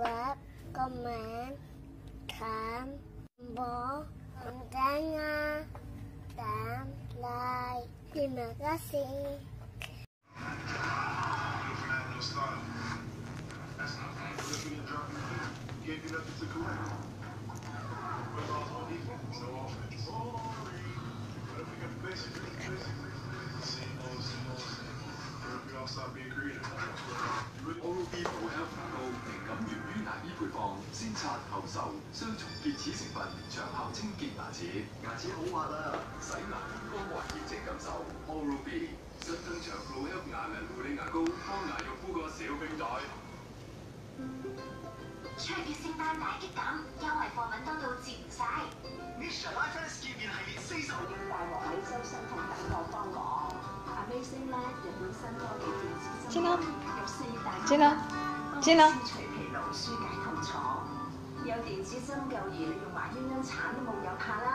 jawab, komen, tombol loncengnya, dan like. Terima kasih. Oral B 補香牙膏靈感源於牙醫配方，先刷後受，雙重潔齒成分，長效清潔牙齒。牙齒好滑啊！洗牙光滑潔淨感受。Oral B 新登場補香牙紋護理牙膏，幫牙肉敷個小冰袋。卓越聖誕大激減，優惠貨品多到接唔晒。Mission Life 見面系列40號大鑊喺周身痛等我幫我。Amazing 咧，日本新科技電子針有4大功能，消除疲勞、舒解痛楚。有電子針灸儀，你用埋鴛鴦橙都冇有怕啦。